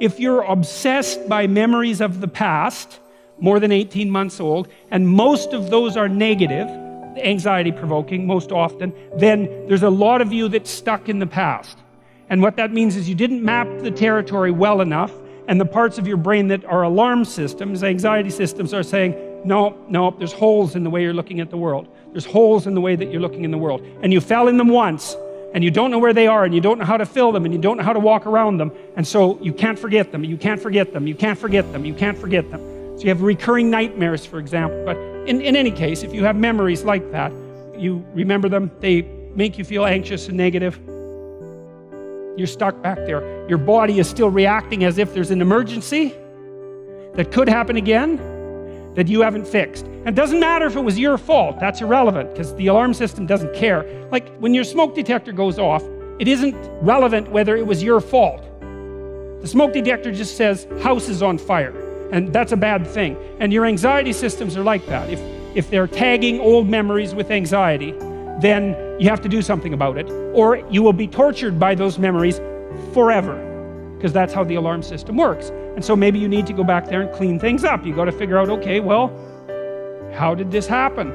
if you're obsessed by memories of the past, more than 18 months old, and most of those are negative, anxiety provoking most often, then there's a lot of you that's stuck in the past. And what that means is you didn't map the territory well enough, and the parts of your brain that are alarm systems, anxiety systems, are saying, no, there's holes in the way you're looking at the world. There's holes in the way that you're looking in the world. And you fell in them once, and you don't know where they are, and you don't know how to fill them, and you don't know how to walk around them, and so you can't forget them, you can't forget them, you can't forget them, you can't forget them. So you have recurring nightmares, for example. But in any case, if you have memories like that, you remember them, they make you feel anxious and negative, you're stuck back there. Your body is still reacting as if there's an emergency that could happen again that you haven't fixed. And it doesn't matter if it was your fault, that's irrelevant, because the alarm system doesn't care. Like when your smoke detector goes off, it isn't relevant whether it was your fault. The smoke detector just says, house is on fire, and that's a bad thing. And your anxiety systems are like that. If they're tagging old memories with anxiety, then you have to do something about it, or you will be tortured by those memories forever, because that's how the alarm system works. And so maybe you need to go back there and clean things up. You got to figure out, okay, well, how did this happen?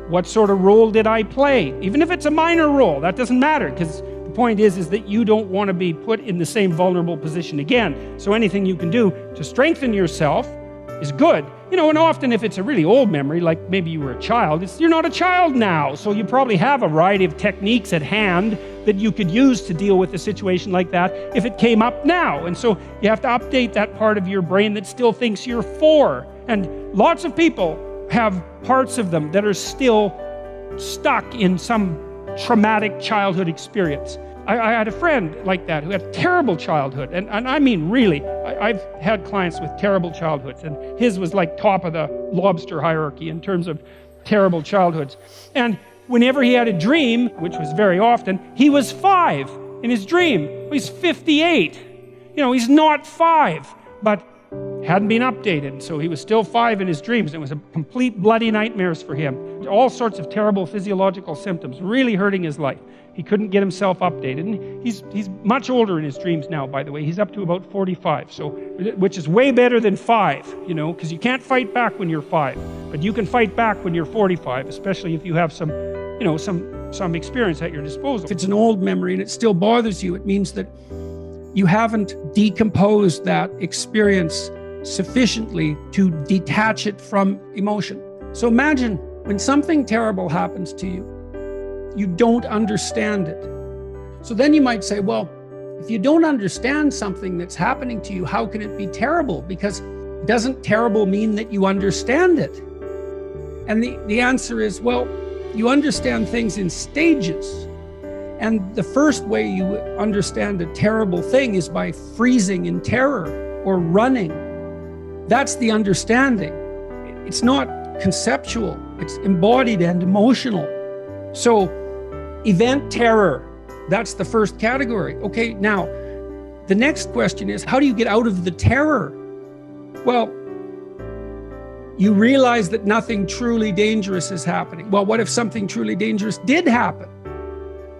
What sort of role did I play? Even if it's a minor role, that doesn't matter, because the point is that you don't want to be put in the same vulnerable position again. So anything you can do to strengthen yourself is good. You know, and often if it's a really old memory, like maybe you were a child, you're not a child now, so you probably have a variety of techniques at hand that you could use to deal with a situation like that if it came up now. And so you have to update that part of your brain that still thinks you're 4. And lots of people have parts of them that are still stuck in some traumatic childhood experience. I had a friend like that who had a terrible childhood, and I mean really, I've had clients with terrible childhoods, and his was like top of the lobster hierarchy in terms of terrible childhoods. And whenever he had a dream, which was very often, he was 5 in his dream. He's 58. You know, he's not 5, but hadn't been updated, so he was still 5 in his dreams. It was a complete bloody nightmares for him. All sorts of terrible physiological symptoms, really hurting his life. He couldn't get himself updated, and he's much older in his dreams now, by the way. He's up to about 45, so which is way better than 5, you know, because you can't fight back when you're 5, but you can fight back when you're 45, especially if you have some, you know, some experience at your disposal. If it's an old memory and it still bothers you, it means that you haven't decomposed that experience sufficiently to detach it from emotion. So imagine when something terrible happens to you, you don't understand it. So then you might say, well, if you don't understand something that's happening to you, how can it be terrible? Because doesn't terrible mean that you understand it? And the answer is, well, you understand things in stages. And the first way you understand a terrible thing is by freezing in terror or running. That's the understanding. It's not conceptual, it's embodied and emotional. So event terror, that's the first category. Okay, now, the next question is, how do you get out of the terror? Well, you realize that nothing truly dangerous is happening. Well, what if something truly dangerous did happen?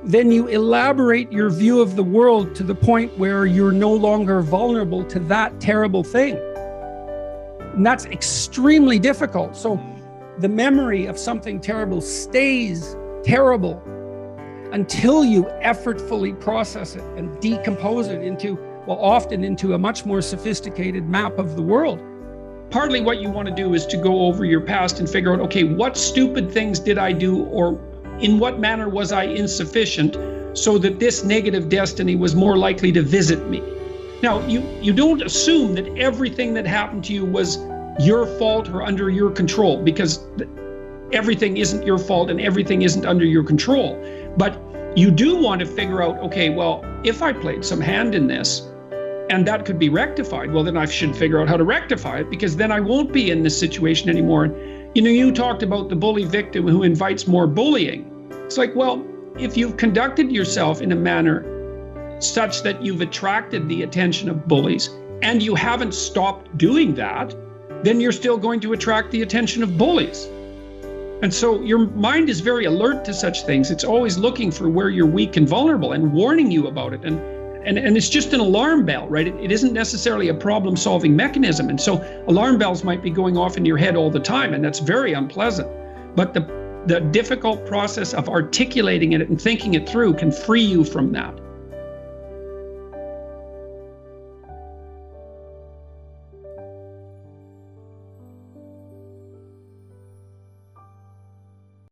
Then you elaborate your view of the world to the point where you're no longer vulnerable to that terrible thing. And that's extremely difficult. So the memory of something terrible stays terrible until you effortfully process it and decompose it into, well, often into a much more sophisticated map of the world. Partly what you want to do is to go over your past and figure out, okay, what stupid things did I do, or in what manner was I insufficient so that this negative destiny was more likely to visit me? Now, you don't assume that everything that happened to you was your fault or under your control, because everything isn't your fault and everything isn't under your control. But you do want to figure out, okay, well, if I played some hand in this and that could be rectified, well, then I should figure out how to rectify it, because then I won't be in this situation anymore. You know, you talked about the bully victim who invites more bullying. It's like, well, if you've conducted yourself in a manner such that you've attracted the attention of bullies and you haven't stopped doing that, then you're still going to attract the attention of bullies. And so your mind is very alert to such things. It's always looking for where you're weak and vulnerable and warning you about it. And And it's just an alarm bell, right? It isn't necessarily a problem-solving mechanism. And so alarm bells might be going off in your head all the time, and that's very unpleasant. But the difficult process of articulating it and thinking it through can free you from that.